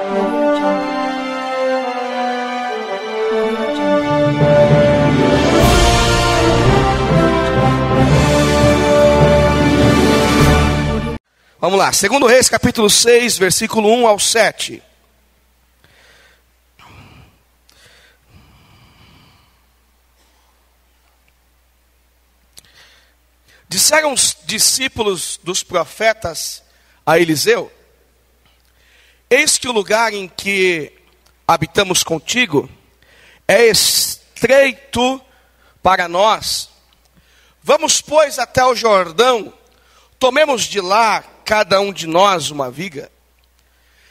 Audio Jungle. Vamos lá, 2 Reis, capítulo 6, versículo 1 ao 7. Disseram os discípulos dos profetas a Eliseu: eis que o lugar em que habitamos contigo é estreito para nós. Vamos, pois, até o Jordão, tomemos de lá cada um de nós uma viga,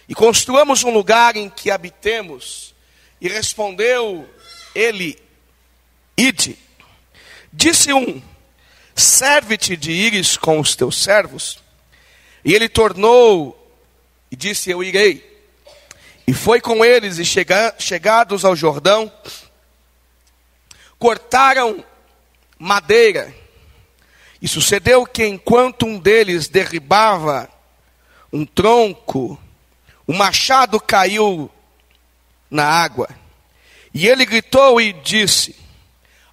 e construamos um lugar em que habitemos. E respondeu ele: ide. Disse um: serve-te de ires com os teus servos. E ele tornou e disse: eu irei. E foi com eles, e chegados ao Jordão, cortaram madeira. E sucedeu que, enquanto um deles derribava um tronco, o machado caiu na água. E ele gritou e disse: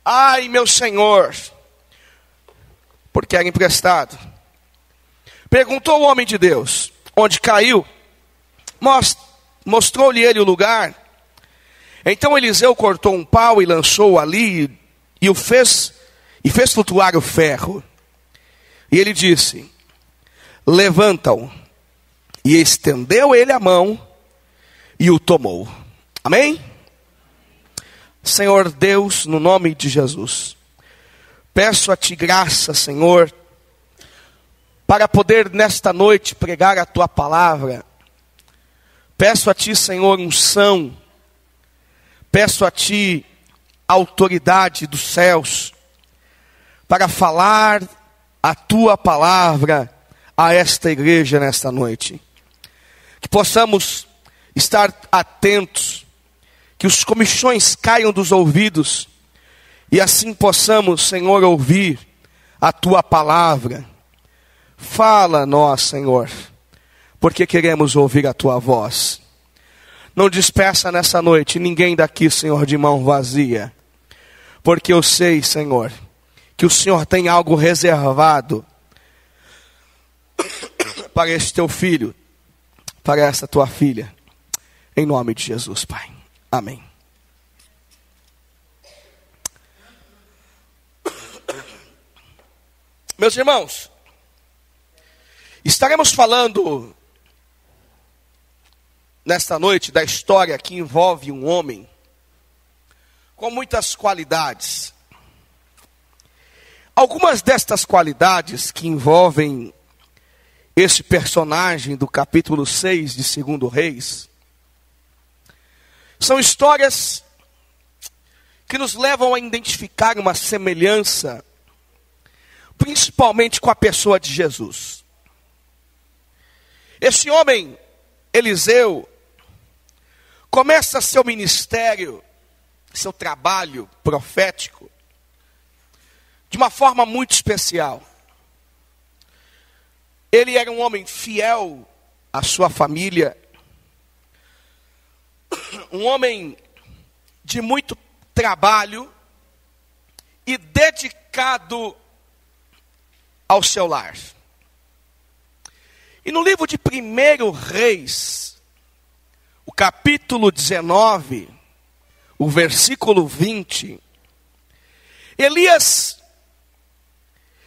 ai, meu senhor, porque era emprestado. Perguntou o homem de Deus: onde caiu? Mostrou-lhe ele o lugar. Então Eliseu cortou um pau e lançou-o ali, e fez flutuar o ferro. E ele disse: levanta-o. E estendeu ele a mão e o tomou. Amém? Senhor Deus, no nome de Jesus, peço a ti graça, Senhor, para poder nesta noite pregar a tua palavra. Peço a ti, Senhor, unção. Peço a ti autoridade dos céus para falar a tua palavra a esta igreja nesta noite. Que possamos estar atentos, que os comichões caiam dos ouvidos, e assim possamos, Senhor, ouvir a tua palavra. Fala a nós, Senhor, porque queremos ouvir a tua voz. Não despeça nessa noite ninguém daqui, Senhor, de mão vazia, porque eu sei, Senhor, que o Senhor tem algo reservado para este teu filho, para esta tua filha, em nome de Jesus, Pai. Amém. Meus irmãos, estaremos falando nesta noite da história que envolve um homem com muitas qualidades. Algumas destas qualidades que envolvem esse personagem do capítulo 6 de 2 Reis são histórias que nos levam a identificar uma semelhança, principalmente com a pessoa de Jesus. Esse homem, Eliseu, começa seu ministério, seu trabalho profético, de uma forma muito especial. Ele era um homem fiel à sua família, um homem de muito trabalho e dedicado ao seu lar. E no livro de 1 Reis, o capítulo 19, o versículo 20, Elias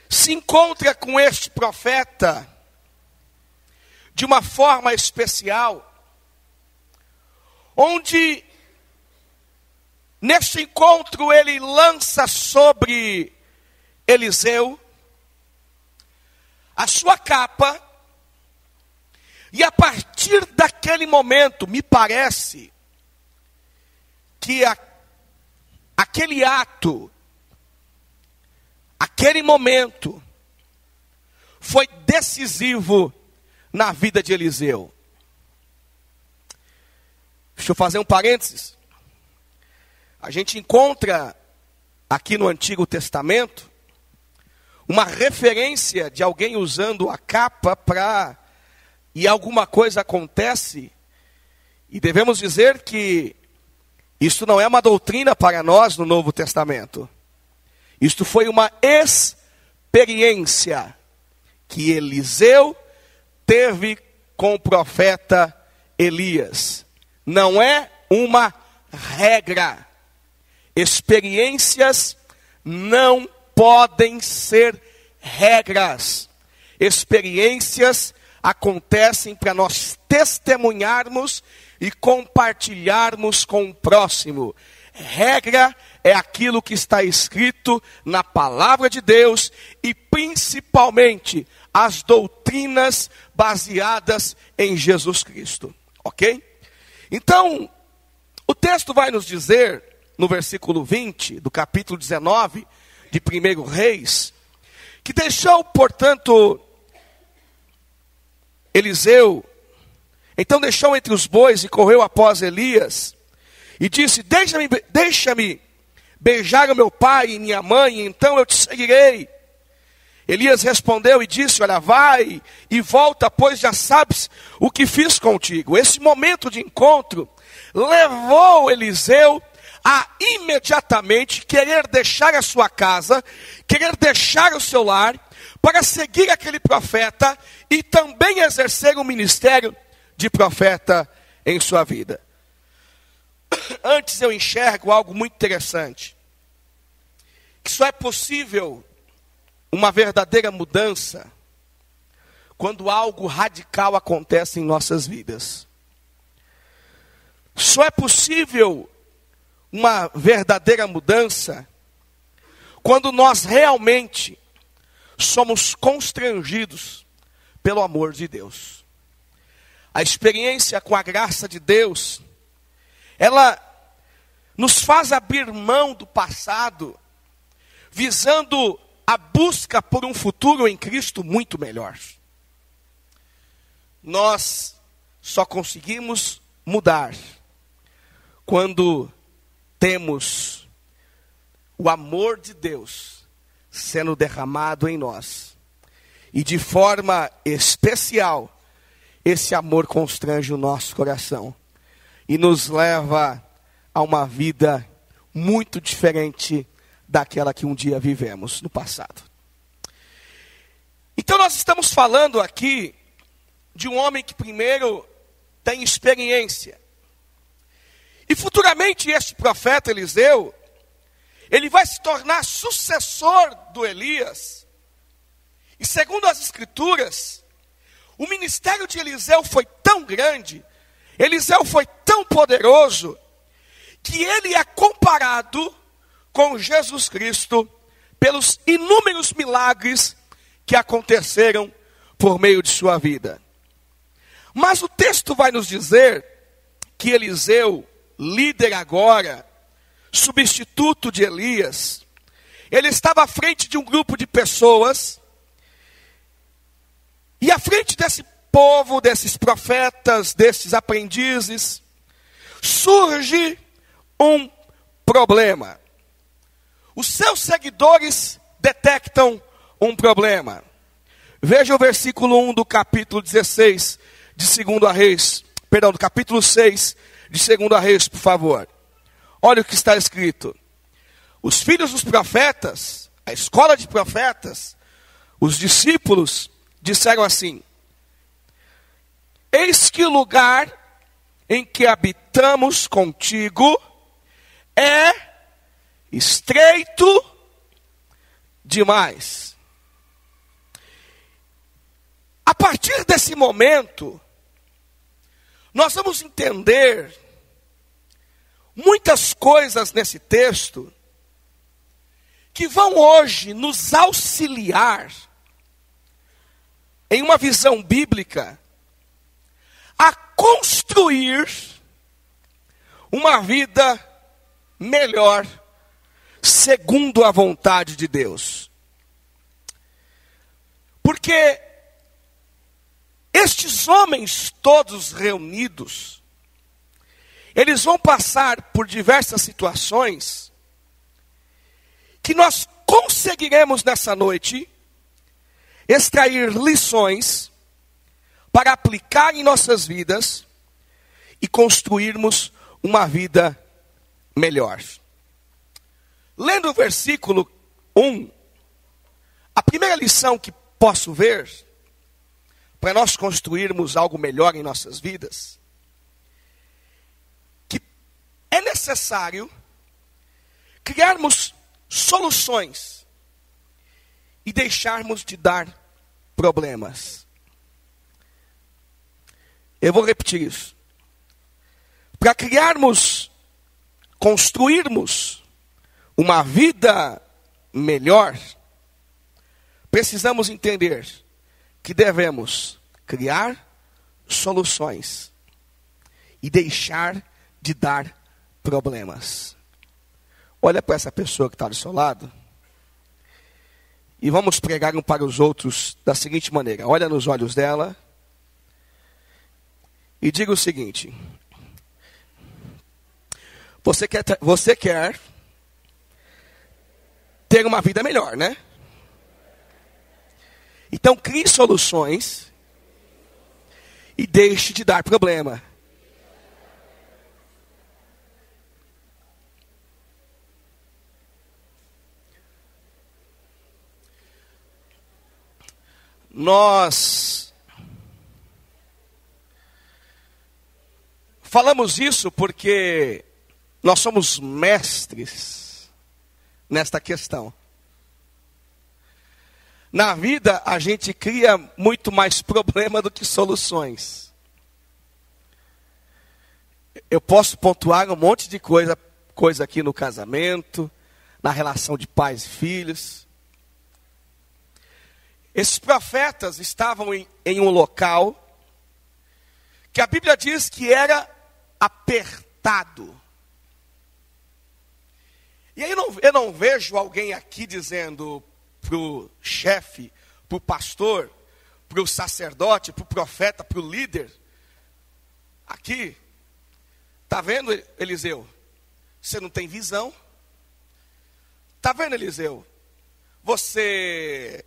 se encontra com este profeta de uma forma especial, onde neste encontro ele lança sobre Eliseu a sua capa, e a partir daquele momento, me parece que aquele ato, aquele momento, foi decisivo na vida de Eliseu. Deixa eu fazer um parênteses. A gente encontra aqui no Antigo Testamento uma referência de alguém usando a capa e alguma coisa acontece, E devemos dizer que isto não é uma doutrina para nós no Novo Testamento. Isto foi uma experiência que Eliseu teve com o profeta Elias. Não é uma regra. Experiências não podem ser regras. Experiências acontecem para nós testemunharmos e compartilharmos com o próximo. Regra é aquilo que está escrito na palavra de Deus e principalmente as doutrinas baseadas em Jesus Cristo. Ok? Então, o texto vai nos dizer, no versículo 20 do capítulo 19 de 1 Reis, que deixou, portanto, Eliseu, então deixou entre os bois e correu após Elias, e disse, deixa-me beijar o meu pai e minha mãe, e então eu te seguirei. Elias respondeu e disse, olha, vai e volta, pois já sabes o que fiz contigo. Esse momento de encontro levou Eliseu a imediatamente querer deixar a sua casa, querer deixar o seu lar, para seguir aquele profeta e também exercer o ministério de profeta em sua vida. Antes eu enxergo algo muito interessante, que só é possível uma verdadeira mudança quando algo radical acontece em nossas vidas. Só é possível uma verdadeira mudança quando nós realmente somos constrangidos pelo amor de Deus. A experiência com a graça de Deus, ela nos faz abrir mão do passado, visando a busca por um futuro em Cristo muito melhor. Nós só conseguimos mudar quando temos o amor de Deus sendo derramado em nós. E de forma especial, esse amor constrange o nosso coração e nos leva a uma vida muito diferente daquela que um dia vivemos no passado. Então nós estamos falando aqui de um homem que primeiro tem experiência. E futuramente este profeta Eliseu, ele vai se tornar sucessor do Elias. E segundo as escrituras, o ministério de Eliseu foi tão grande, Eliseu foi tão poderoso, que ele é comparado com Jesus Cristo pelos inúmeros milagres que aconteceram por meio de sua vida. Mas o texto vai nos dizer que Eliseu, líder agora, substituto de Elias, ele estava à frente de um grupo de pessoas, e à frente desse povo, desses profetas, desses aprendizes, surge um problema. Os seus seguidores detectam um problema. Veja o versículo 1 do capítulo 16 de 2 Reis, perdão, do capítulo 6 de 2 Reis, por favor. Olha o que está escrito. Os filhos dos profetas, a escola de profetas, os discípulos, disseram assim: eis que o lugar em que habitamos contigo é estreito demais. A partir desse momento, nós vamos entender muitas coisas nesse texto que vão hoje nos auxiliar em uma visão bíblica a construir uma vida melhor segundo a vontade de Deus. Porque estes homens todos reunidos, eles vão passar por diversas situações que nós conseguiremos nessa noite extrair lições para aplicar em nossas vidas e construirmos uma vida melhor. Lendo o versículo 1, a primeira lição que posso ver, para nós construirmos algo melhor em nossas vidas, que é necessário criarmos soluções e deixarmos de dar problemas. Eu vou repetir isso. Para construirmos uma vida melhor, precisamos entender que devemos criar soluções e deixar de dar problemas. Olha para essa pessoa que está do seu lado e vamos pregar um para os outros da seguinte maneira. Olha nos olhos dela e diga o seguinte: você quer ter uma vida melhor, né? Então crie soluções e deixe de dar problema. Nós falamos isso porque nós somos mestres nesta questão. Na vida, a gente cria muito mais problema do que soluções. Eu posso pontuar um monte de coisa aqui no casamento, na relação de pais e filhos. Esses profetas estavam em um local que a Bíblia diz que era apertado. E aí eu não vejo alguém aqui dizendo para o chefe, para o pastor, para o sacerdote, para o profeta, para o líder. Aqui, está vendo, Eliseu? Você não tem visão. Está vendo, Eliseu? Você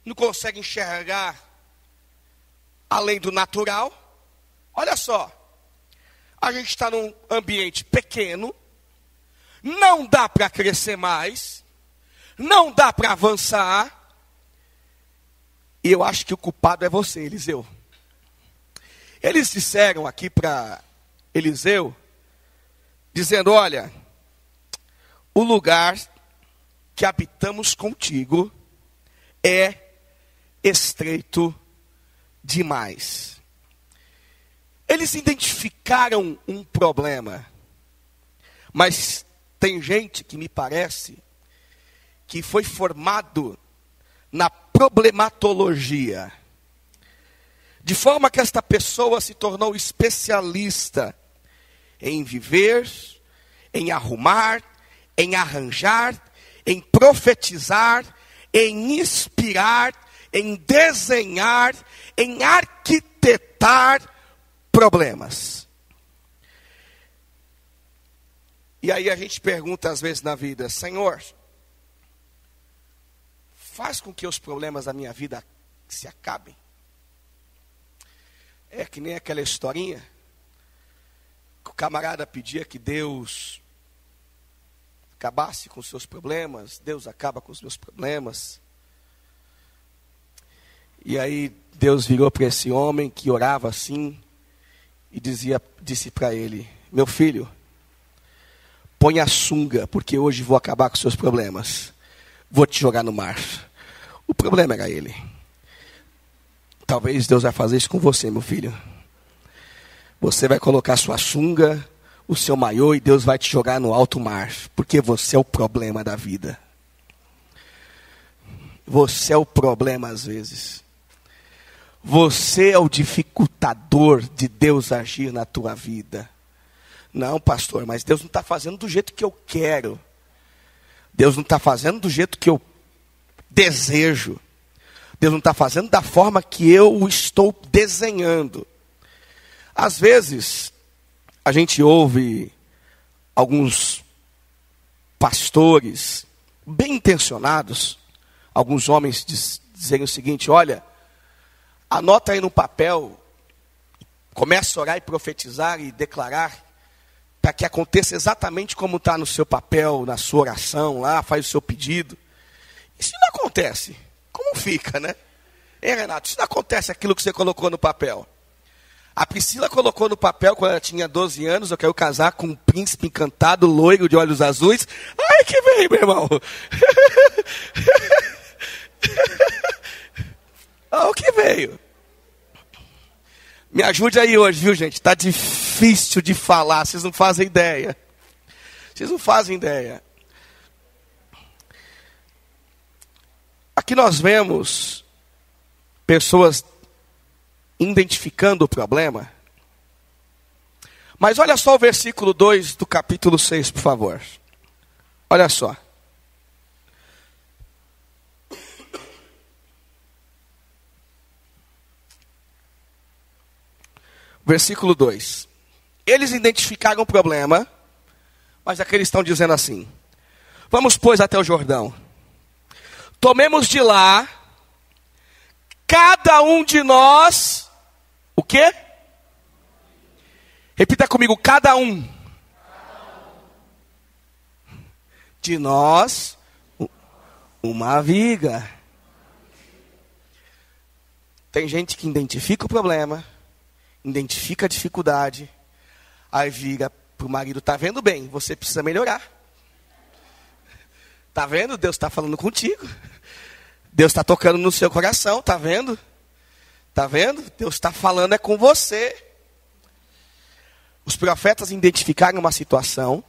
não consegue enxergar além do natural. Olha só, a gente está num ambiente pequeno, não dá para crescer mais, não dá para avançar, e eu acho que o culpado é você, Eliseu. Eles disseram aqui para Eliseu, dizendo: olha, o lugar que habitamos contigo é estreito demais. Eles identificaram um problema, mas tem gente que me parece que foi formado na problematologia, de forma que esta pessoa se tornou especialista em viver, em arrumar, em arranjar, em profetizar, em inspirar, em desenhar, em arquitetar problemas. E aí a gente pergunta às vezes na vida: Senhor, faz com que os problemas da minha vida se acabem. É que nem aquela historinha que o camarada pedia que Deus acabasse com os seus problemas. Deus acaba com os meus problemas. E aí Deus virou para esse homem que orava assim e disse para ele: meu filho, põe a sunga, porque hoje vou acabar com os seus problemas. Vou te jogar no mar. O problema era ele. Talvez Deus vai fazer isso com você, meu filho. Você vai colocar sua sunga, o seu maiô, e Deus vai te jogar no alto mar. Porque você é o problema da vida. Você é o problema às vezes. Você é o dificultador de Deus agir na tua vida. Não, pastor, mas Deus não está fazendo do jeito que eu quero. Deus não está fazendo do jeito que eu desejo. Deus não está fazendo da forma que eu estou desenhando. Às vezes, a gente ouve alguns pastores bem intencionados, alguns homens dizerem o seguinte: olha, anota aí no papel Comece a orar e profetizar e declarar para que aconteça exatamente como está no seu papel, na sua oração lá, faz o seu pedido. E se não acontece, como fica, né? Hein, Renato? Se não acontece aquilo que você colocou no papel. A Priscila colocou no papel, quando ela tinha 12 anos, eu quero casar com um príncipe encantado, loiro, de olhos azuis. Ai, que veio, meu irmão. Olha o que veio. Me ajude aí hoje, viu, gente? Está difícil de falar, vocês não fazem ideia. Vocês não fazem ideia. Aqui nós vemos pessoas identificando o problema. Mas olha só o versículo 2 do capítulo 6, por favor. Olha só. Versículo 2. Eles identificaram o problema, mas aqui eles estão dizendo assim: vamos, pois, até o Jordão. Tomemos de lá, cada um de nós, o quê? Repita comigo, cada um de nós, uma viga. Tem gente que identifica o problema, identifica a dificuldade, aí vira para o marido: está vendo bem, você precisa melhorar. Está vendo? Deus está falando contigo. Deus está tocando no seu coração, está vendo? Está vendo? Deus está falando é com você. Os profetas identificaram uma situação,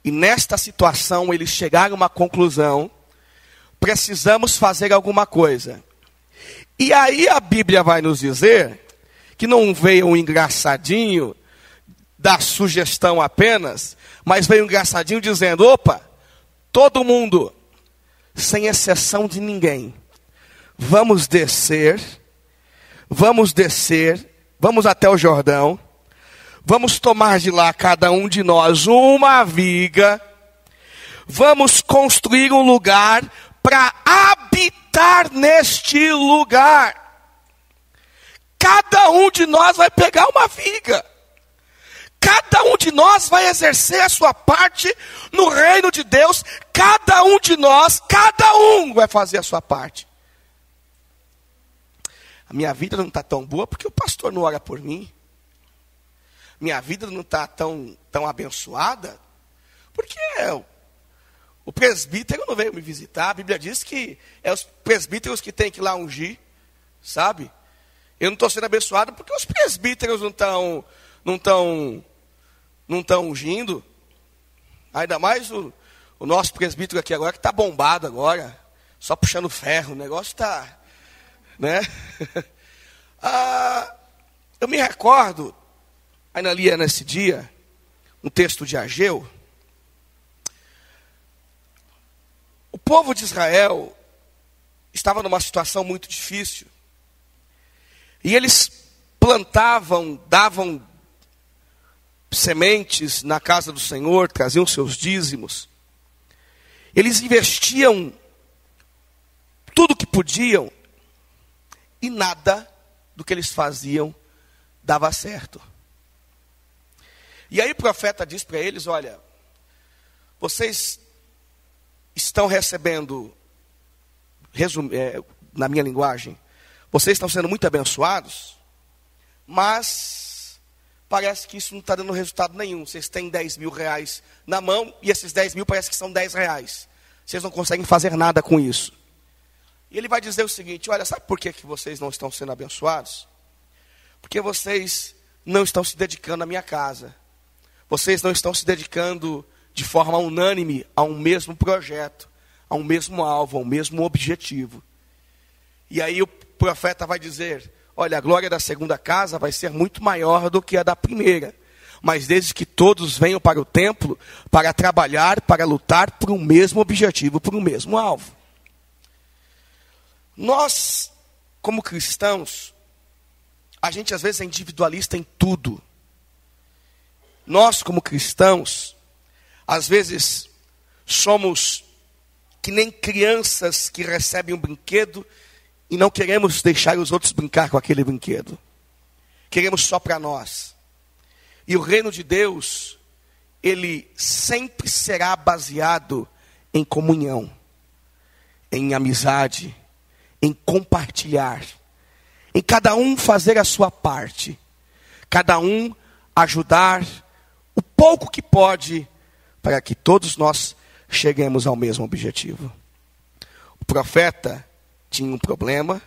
e nesta situação eles chegaram a uma conclusão: precisamos fazer alguma coisa. E aí a Bíblia vai nos dizer que não veio um engraçadinho da sugestão apenas, mas veio um engraçadinho dizendo: opa, todo mundo, sem exceção de ninguém, vamos descer, vamos até o Jordão, vamos tomar de lá, cada um de nós, uma viga, vamos construir um lugar para habitar neste lugar. Cada um de nós vai pegar uma viga. Cada um de nós vai exercer a sua parte no reino de Deus. Cada um de nós, cada um vai fazer a sua parte. A minha vida não está tão boa porque o pastor não ora por mim. Minha vida não está tão abençoada porque o presbítero não veio me visitar. A Bíblia diz que é os presbíteros que tem que ir lá ungir, sabe? Eu não estou sendo abençoado porque os presbíteros não estão ungindo. Ainda mais o nosso presbítero aqui agora, que está bombado agora, só puxando ferro, o negócio está, né? Eu me recordo, ainda lia nesse dia, um texto de Ageu. O povo de Israel estava numa situação muito difícil. E eles plantavam, davam sementes na casa do Senhor, traziam seus dízimos. Eles investiam tudo que podiam e nada do que eles faziam dava certo. E aí o profeta diz para eles: olha, vocês estão recebendo, na minha linguagem, vocês estão sendo muito abençoados, mas parece que isso não está dando resultado nenhum. Vocês têm 10 mil reais na mão e esses 10 mil parece que são 10 reais. Vocês não conseguem fazer nada com isso. E ele vai dizer o seguinte: olha, sabe por que vocês não estão sendo abençoados? Porque vocês não estão se dedicando à minha casa. Vocês não estão se dedicando de forma unânime a um mesmo projeto, a um mesmo alvo, a um mesmo objetivo. E aí o profeta vai dizer: olha, a glória da segunda casa vai ser muito maior do que a da primeira. Mas desde que todos venham para o templo para trabalhar, para lutar por um mesmo objetivo, por um mesmo alvo. Nós, como cristãos, a gente às vezes é individualista em tudo. Nós, como cristãos, às vezes somos que nem crianças que recebem um brinquedo e não queremos deixar os outros brincar com aquele brinquedo. queremos só para nós. E o reino de Deus, ele sempre será baseado em comunhão, em amizade, em compartilhar, em cada um fazer a sua parte, cada um ajudar o pouco que pode, para que todos nós cheguemos ao mesmo objetivo. O profeta tinha um problema,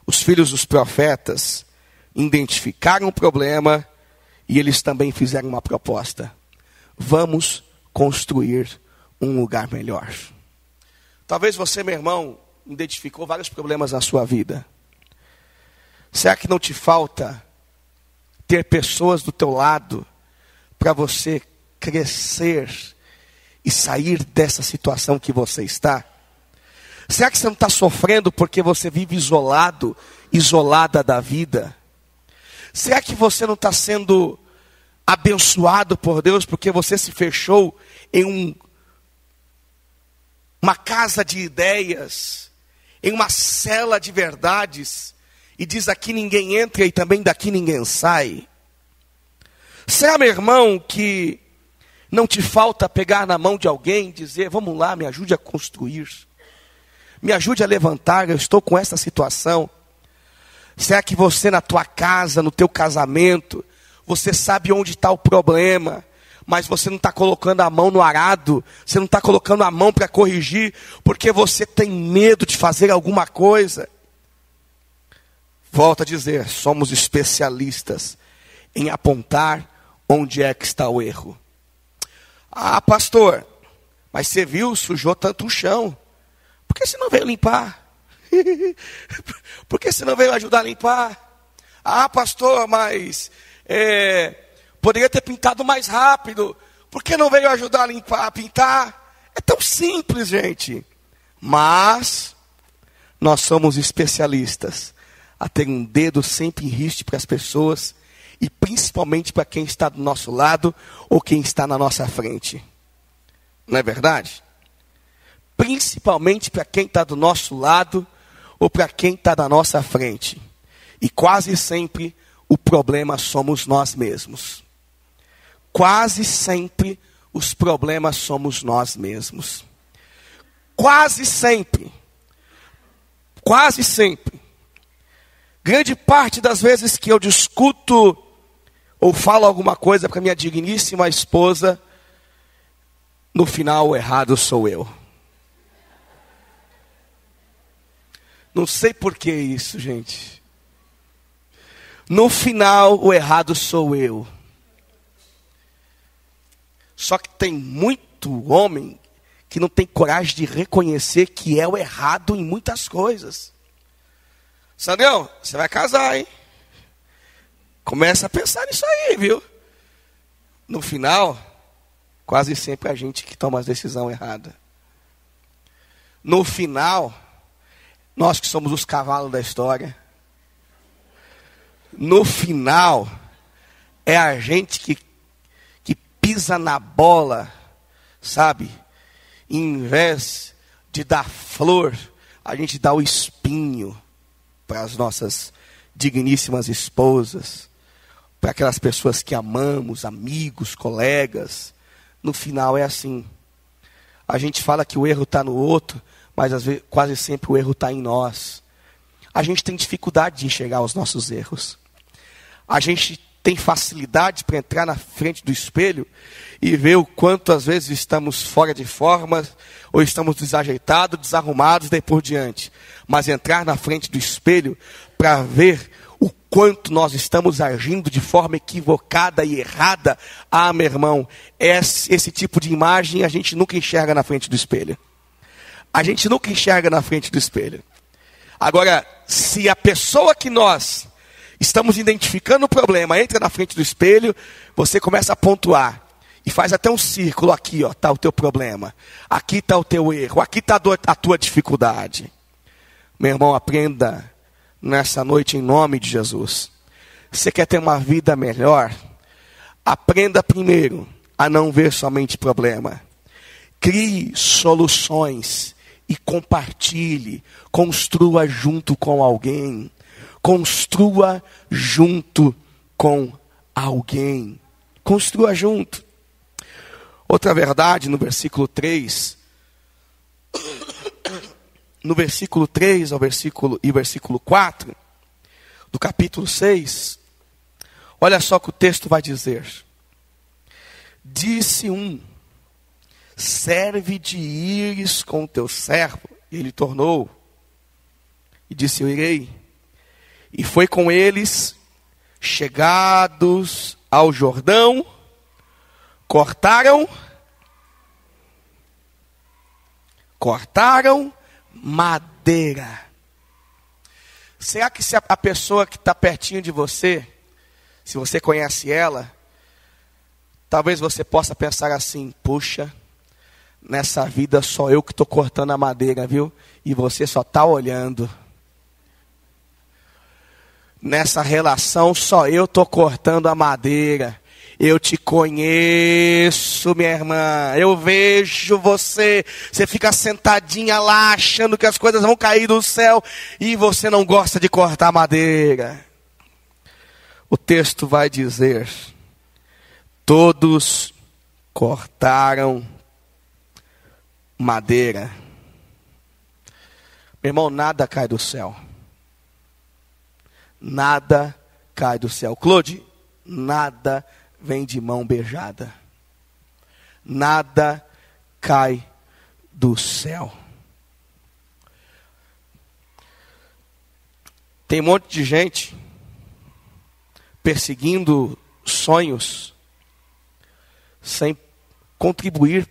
os filhos dos profetas identificaram o problema e eles também fizeram uma proposta. Vamos construir um lugar melhor. Talvez você, meu irmão, identificou vários problemas na sua vida. Será que não te falta ter pessoas do teu lado para você crescer e sair dessa situação que você está? Será que você não está sofrendo porque você vive isolado, isolada da vida? Será que você não está sendo abençoado por Deus porque você se fechou em uma casa de ideias, em uma cela de verdades, e diz aqui ninguém entra e também daqui ninguém sai? Será, meu irmão, que não te falta pegar na mão de alguém e dizer, vamos lá, me ajude a construir, me ajude a levantar, eu estou com essa situação? Será que você na tua casa, no teu casamento, você sabe onde está o problema, mas você não está colocando a mão no arado, você não está colocando a mão para corrigir, porque você tem medo de fazer alguma coisa? Volto a dizer, somos especialistas em apontar onde é que está o erro. Ah, pastor, mas você viu, sujou tanto o chão. Por que você não veio limpar? Por que você não veio ajudar a limpar? Ah, pastor, mas poderia ter pintado mais rápido. Por que não veio ajudar a limpar, a pintar? É tão simples, gente. Mas nós somos especialistas a ter um dedo sempre em riste para as pessoas, e principalmente para quem está do nosso lado ou quem está na nossa frente. Não é verdade? Principalmente para quem está do nosso lado ou para quem está na nossa frente. E quase sempre o problema somos nós mesmos. Quase sempre os problemas somos nós mesmos. Quase sempre. Quase sempre. Grande parte das vezes que eu discuto ou falo alguma coisa para minha digníssima esposa, no final o errado sou eu. Não sei por que isso, gente. No final o errado sou eu. Só que tem muito homem que não tem coragem de reconhecer que é o errado em muitas coisas. Sandrão, você vai casar, hein? Começa a pensar nisso aí, viu? No final, quase sempre é a gente que toma a decisão errada. No final, nós que somos os cavalos da história. No final, é a gente que pisa na bola, sabe? E em vez de dar flor, a gente dá o espinho para as nossas digníssimas esposas, para aquelas pessoas que amamos, amigos, colegas. No final é assim. A gente fala que o erro está no outro, mas às vezes, quase sempre o erro está em nós. A gente tem dificuldade de enxergar os nossos erros. A gente tem facilidade para entrar na frente do espelho e ver o quanto às vezes estamos fora de forma, ou estamos desajeitados, desarrumados, daí por diante. Mas entrar na frente do espelho para ver o quanto nós estamos agindo de forma equivocada e errada. Ah, meu irmão, esse tipo de imagem a gente nunca enxerga na frente do espelho. A gente nunca enxerga na frente do espelho. Agora, se a pessoa que nós estamos identificando o problema entra na frente do espelho, você começa a pontuar. E faz até um círculo aqui, ó, está o teu problema. Aqui está o teu erro. Aqui está a tua dificuldade. Meu irmão, aprenda nessa noite em nome de Jesus. Você quer ter uma vida melhor? Aprenda primeiro a não ver somente problema. Crie soluções e compartilhe. Construa junto com alguém. Construa junto com alguém. Construa junto. Outra verdade no versículo 3. No versículo 3 ao versículo 4 do capítulo 6. Olha só o que o texto vai dizer. Disse um: serve de ires com o teu servo. E ele tornou e disse: eu irei. E foi com eles, chegados ao Jordão, cortaram madeira. Será que se a pessoa que está pertinho de você, se você conhece ela, talvez você possa pensar assim: puxa, nessa vida só eu que estou cortando a madeira, viu? E você só está olhando. Nessa relação só eu estou cortando a madeira. Eu te conheço, minha irmã. Eu vejo você. Você fica sentadinha lá achando que as coisas vão cair do céu e você não gosta de cortar madeira. O texto vai dizer: todos cortaram madeira. Meu irmão, nada cai do céu. Nada cai do céu. Claude, nada vem de mão beijada. Nada cai do céu. Tem um monte de gente perseguindo sonhos sem contribuir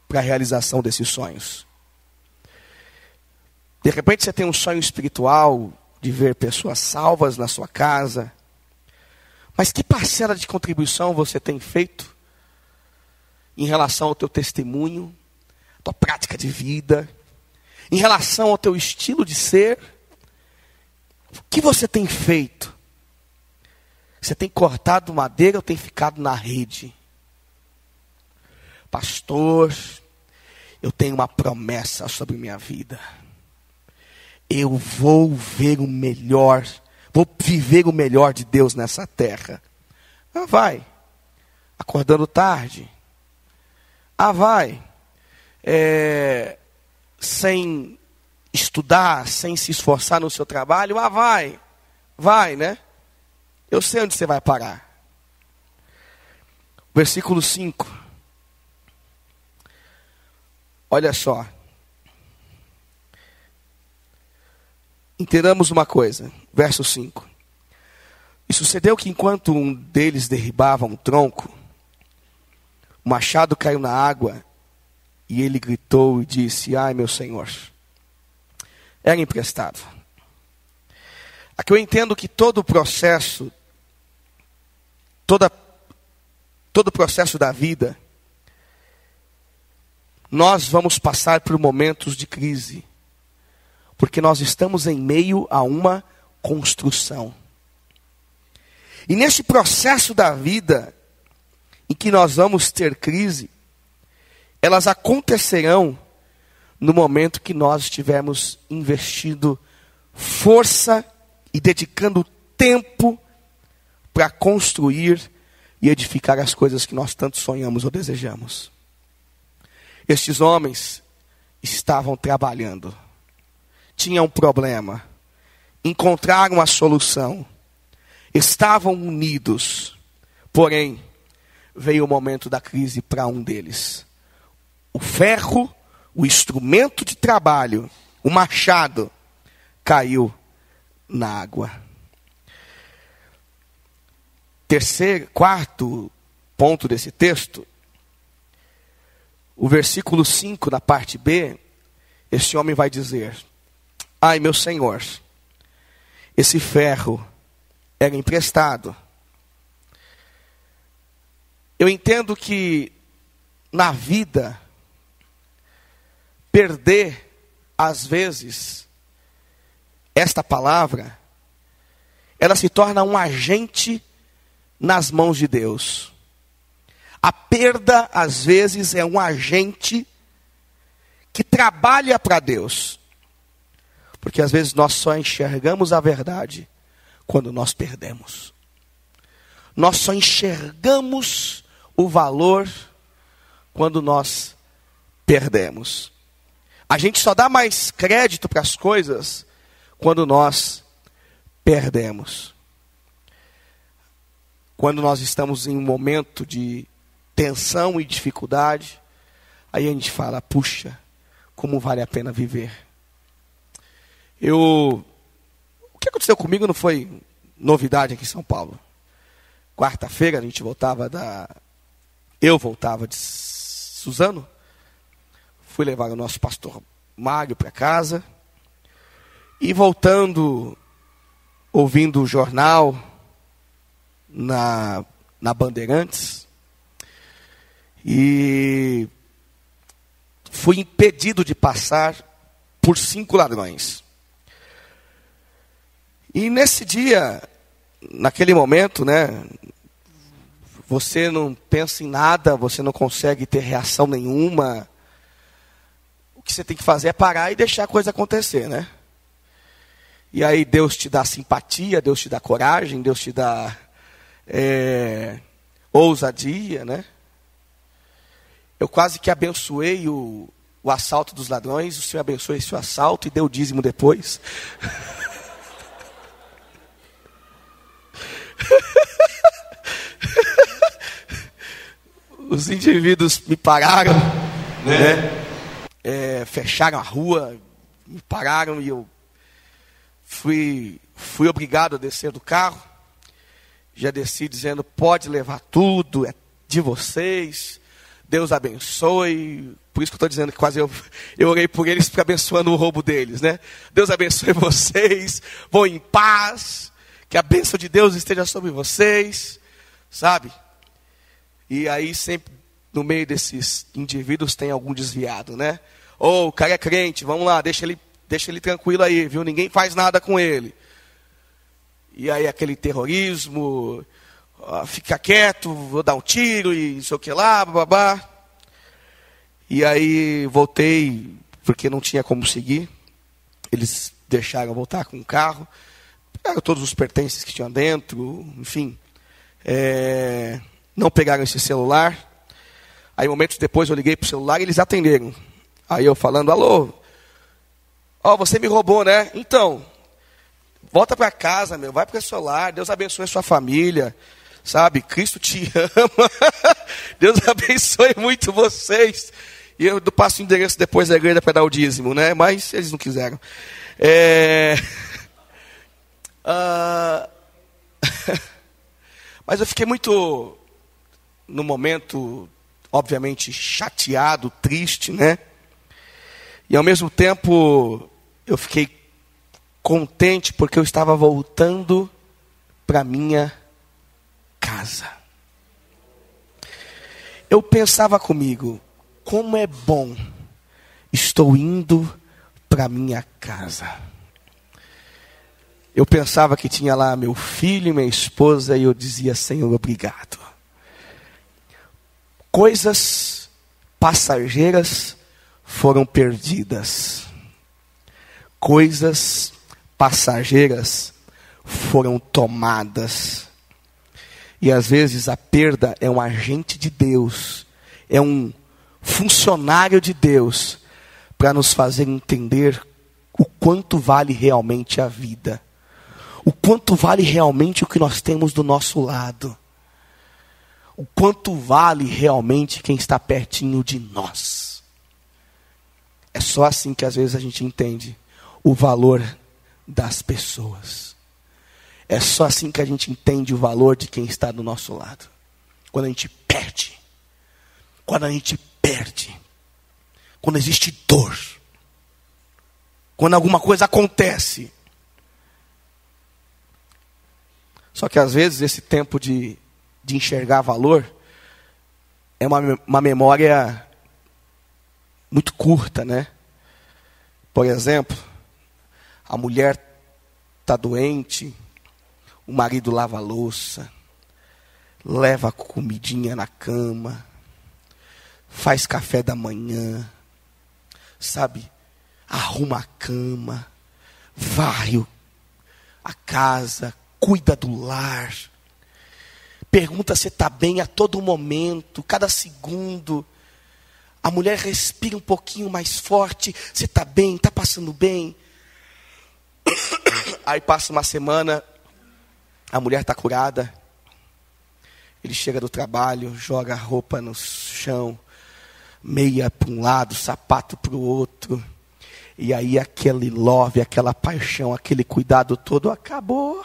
para a realização desses sonhos. De repente você tem um sonho espiritual de ver pessoas salvas na sua casa. Mas que parcela de contribuição você tem feito em relação ao teu testemunho, tua prática de vida, em relação ao teu estilo de ser? O que você tem feito? Você tem cortado madeira ou tem ficado na rede? Pastor, eu tenho uma promessa sobre minha vida. Eu vou ver o melhor, vou viver o melhor de Deus nessa terra. Ah, vai. Acordando tarde. Ah, vai. Sem estudar, sem se esforçar no seu trabalho. Ah, vai. Vai, né? Eu sei onde você vai parar. Versículo 5. Olha só. Entendamos uma coisa, verso 5. E sucedeu que enquanto um deles derribava um tronco, o machado caiu na água, e ele gritou e disse: ai, meu senhor, era emprestado. Aqui eu entendo que todo o processo da vida, nós vamos passar por momentos de crise. Porque nós estamos em meio a uma construção. E neste processo da vida, em que nós vamos ter crise, elas acontecerão no momento que nós estivermos investindo força e dedicando tempo para construir e edificar as coisas que nós tanto sonhamos ou desejamos. Estes homens estavam trabalhando. Tinham um problema, encontraram a solução, estavam unidos, porém, veio o momento da crise para um deles. O ferro, o instrumento de trabalho, o machado, caiu na água. Quarto ponto desse texto, o versículo 5, na parte B, esse homem vai dizer: ai, meu senhor, esse ferro era emprestado. Eu entendo que na vida, perder, às vezes, esta palavra, ela se torna um agente nas mãos de Deus. A perda, às vezes, é um agente que trabalha para Deus. Porque às vezes nós só enxergamos a verdade quando nós perdemos. Nós só enxergamos o valor quando nós perdemos. A gente só dá mais crédito para as coisas quando nós perdemos. Quando nós estamos em um momento de tensão e dificuldade, aí a gente fala, puxa, como vale a pena viver. O que aconteceu comigo não foi novidade aqui em São Paulo. Quarta-feira eu voltava de Suzano, fui levar o nosso pastor Mário para casa, e voltando, ouvindo o jornal na Bandeirantes, e fui impedido de passar por 5 ladrões. E nesse dia, naquele momento, né, você não pensa em nada, você não consegue ter reação nenhuma. O que você tem que fazer é parar e deixar a coisa acontecer, né? E aí Deus te dá simpatia, Deus te dá coragem, Deus te dá ousadia, né? Eu quase que abençoei o assalto dos ladrões, o Senhor abençoe esse assalto e deu o dízimo depois. Os indivíduos me pararam, né? Fecharam a rua, me pararam e eu fui obrigado a descer do carro. Já desci dizendo, pode levar tudo, é de vocês, Deus abençoe. Por isso que eu estou dizendo que quase eu orei por eles, para abençoando o roubo deles, né? Deus abençoe vocês, vão em paz, que a bênção de Deus esteja sobre vocês, sabe? E aí sempre no meio desses indivíduos tem algum desviado, né? O cara é crente, vamos lá, deixa ele tranquilo aí, viu? Ninguém faz nada com ele. E aí aquele terrorismo, fica quieto, vou dar um tiro e não sei o que lá, babá. E aí voltei, porque não tinha como seguir. Eles deixaram eu voltar com o carro, pegaram todos os pertences que tinham dentro, enfim. Não pegaram esse celular. Aí momentos depois eu liguei para o celular e eles atenderam. Aí eu falando, alô, você me roubou, né? Então, volta para casa, vai para o celular, Deus abençoe a sua família, sabe? Cristo te ama, Deus abençoe muito vocês. E eu passo o endereço depois da igreja para dar o dízimo, né? Mas eles não quiseram. Mas eu fiquei muito, no momento, obviamente, chateado, triste, né? E ao mesmo tempo, eu fiquei contente porque eu estava voltando para minha casa. Eu pensava comigo, como é bom, estou indo para minha casa. Eu pensava que tinha lá meu filho e minha esposa e eu dizia, Senhor, obrigado. Coisas passageiras foram perdidas. Coisas passageiras foram tomadas. E às vezes a perda é um agente de Deus, é um funcionário de Deus, para nos fazer entender o quanto vale realmente a vida. O quanto vale realmente o que nós temos do nosso lado. O quanto vale realmente quem está pertinho de nós. É só assim que às vezes a gente entende o valor das pessoas. É só assim que a gente entende o valor de quem está do nosso lado. Quando a gente perde. Quando a gente perde. Quando existe dor. Quando alguma coisa acontece. Só que às vezes esse tempo de enxergar valor é uma memória muito curta, né? Por exemplo, a mulher está doente, o marido lava a louça, leva a comidinha na cama, faz café da manhã, sabe? Arruma a cama, varre a casa, cuida do lar, pergunta se está bem a todo momento, cada segundo. A mulher respira um pouquinho mais forte, você está bem, está passando bem. Aí passa uma semana, a mulher está curada. Ele chega do trabalho, joga a roupa no chão, meia para um lado, sapato para o outro. E aí aquele love, aquela paixão, aquele cuidado todo acabou.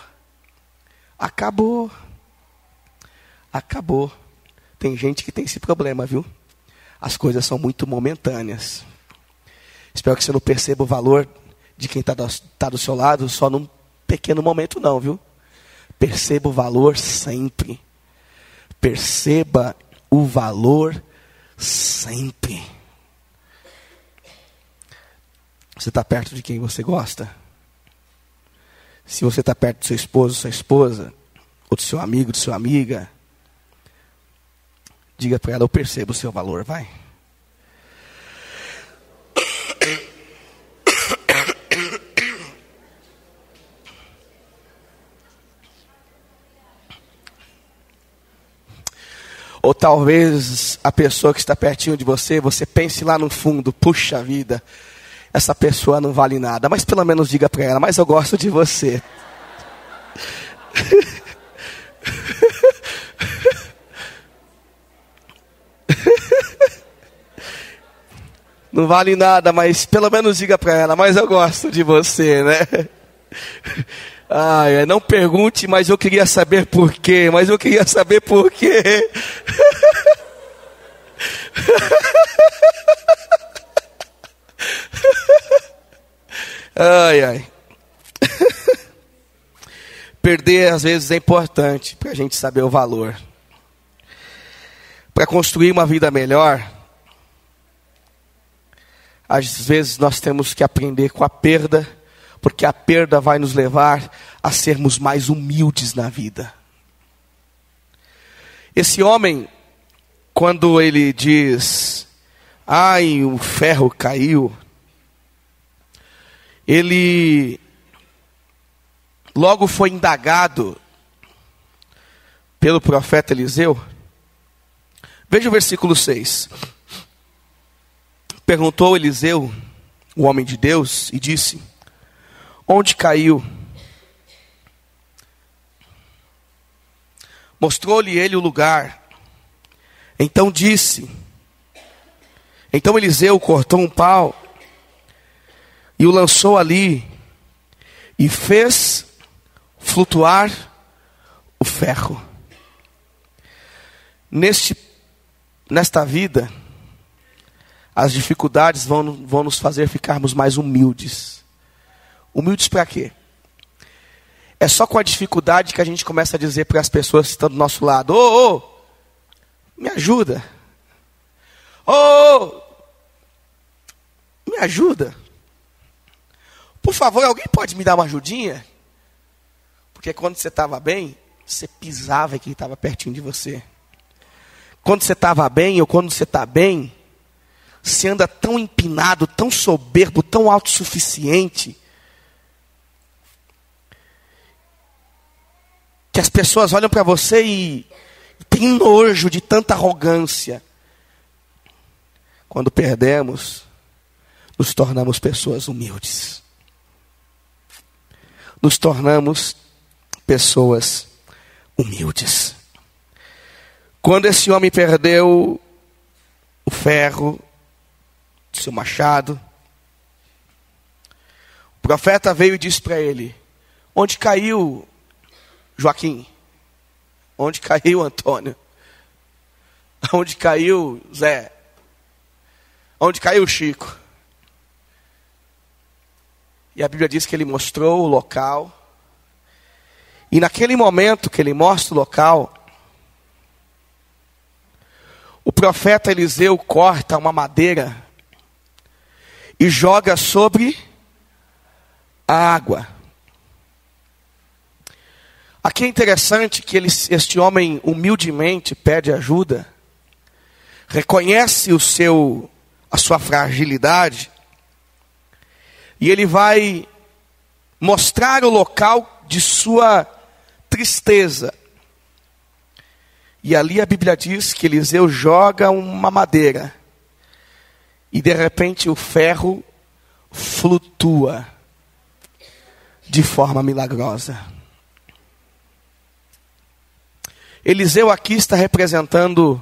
Acabou. Acabou. Tem gente que tem esse problema, viu? As coisas são muito momentâneas. Espero que você não perceba o valor de quem está do seu lado só num pequeno momento não, viu? Perceba o valor sempre. Perceba o valor sempre. Você está perto de quem você gosta? Se você está perto do seu esposo, sua esposa, ou do seu amigo, de sua amiga, diga para ela, eu percebo o seu valor, vai. Ou talvez a pessoa que está pertinho de você, você pense lá no fundo, puxa vida, essa pessoa não vale nada. Mas pelo menos diga para ela, mas eu gosto de você. Não vale nada, mas pelo menos diga para ela, mas eu gosto de você, né? Ai, não pergunte, mas eu queria saber por quê, mas eu queria saber por quê. Ai, ai. Perder às vezes é importante para a gente saber o valor. Para construir uma vida melhor, às vezes nós temos que aprender com a perda, porque a perda vai nos levar a sermos mais humildes na vida. Esse homem, quando ele diz, ai, o ferro caiu, ele logo foi indagado pelo profeta Eliseu. Veja o versículo 6. Perguntou Eliseu, o homem de Deus, e disse, onde caiu? Mostrou-lhe ele o lugar. Então Eliseu cortou um pau e o lançou ali e fez flutuar o ferro. Nesta vida, as dificuldades vão nos fazer ficarmos mais humildes. Humildes para quê? É só com a dificuldade que a gente começa a dizer para as pessoas que estão do nosso lado, ô, me ajuda. Ô, me ajuda. Por favor, alguém pode me dar uma ajudinha? Porque quando você estava bem, você pisava em quem estava pertinho de você. Quando você estava bem ou quando você está bem, você anda tão empinado, tão soberbo, tão autossuficiente, que as pessoas olham para você e têm nojo de tanta arrogância. Quando perdemos, nos tornamos pessoas humildes. Nos tornamos pessoas humildes. Quando esse homem perdeu o ferro, seu machado, o profeta veio e disse para ele, onde caiu Joaquim? Onde caiu Antônio? Onde caiu Zé? Onde caiu Chico? E a Bíblia diz que ele mostrou o local. E naquele momento que ele mostra o local, o profeta Eliseu corta uma madeira e joga sobre a água. Aqui é interessante que este homem humildemente pede ajuda, reconhece a sua fragilidade, e ele vai mostrar o local de sua tristeza. E ali a Bíblia diz que Eliseu joga uma madeira. E de repente o ferro flutua de forma milagrosa. Eliseu aqui está representando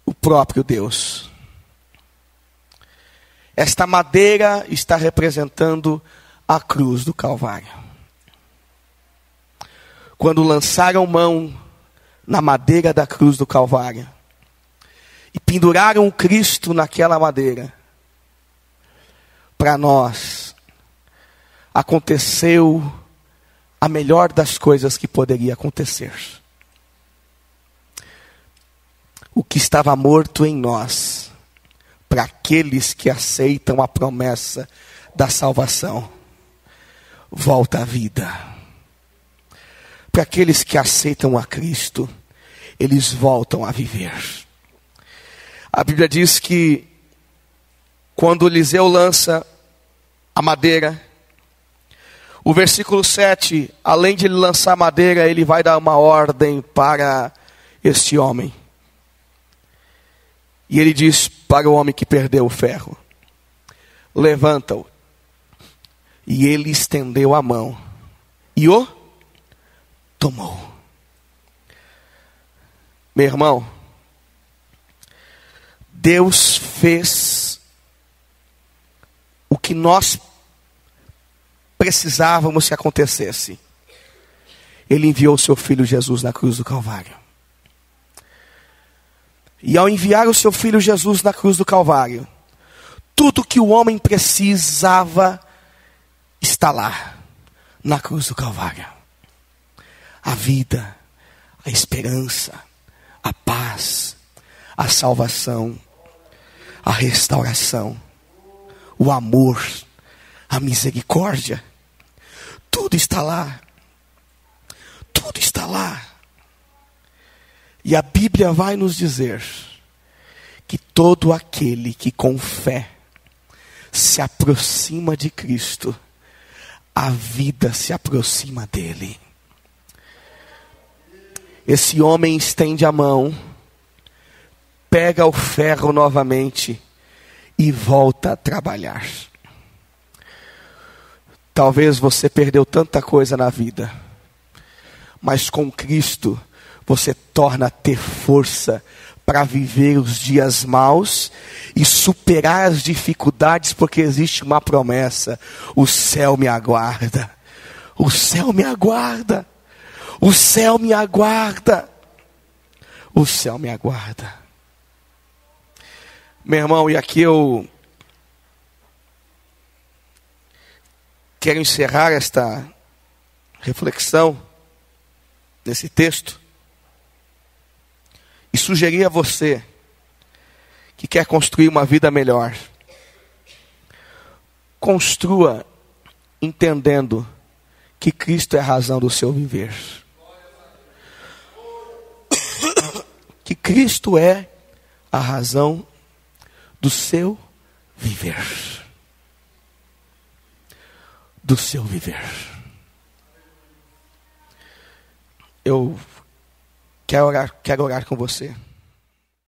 o próprio Deus. Esta madeira está representando a cruz do Calvário. Quando lançaram mão na madeira da cruz do Calvário e penduraram o Cristo naquela madeira, para nós aconteceu a melhor das coisas que poderia acontecer. O que estava morto em nós, para aqueles que aceitam a promessa da salvação, volta à vida. Para aqueles que aceitam a Cristo, eles voltam a viver. A Bíblia diz que quando Eliseu lança a madeira, o versículo 7, além de ele lançar a madeira, ele vai dar uma ordem para este homem. E ele diz para o homem que perdeu o ferro: levanta-o. E ele estendeu a mão e o tomou. Meu irmão, Deus fez o que nós precisávamos que acontecesse. Ele enviou o seu filho Jesus na cruz do Calvário. E ao enviar o seu filho Jesus na cruz do Calvário, tudo que o homem precisava está lá, na cruz do Calvário. A vida, a esperança, a paz, a salvação, a restauração, o amor, a misericórdia. Tudo está lá. Tudo está lá. E a Bíblia vai nos dizer que todo aquele que com fé se aproxima de Cristo, a vida se aproxima dele. Esse homem estende a mão, pega o ferro novamente e volta a trabalhar. Talvez você perdeu tanta coisa na vida, mas com Cristo você torna a ter força para viver os dias maus e superar as dificuldades, porque existe uma promessa: o céu me aguarda. O céu me aguarda. O céu me aguarda. O céu me aguarda. Meu irmão, e aqui eu quero encerrar esta reflexão nesse texto e sugerir a você que quer construir uma vida melhor: construa entendendo que Cristo é a razão do seu viver. Que Cristo é a razão do seu viver. Do seu viver. Eu quero orar com você.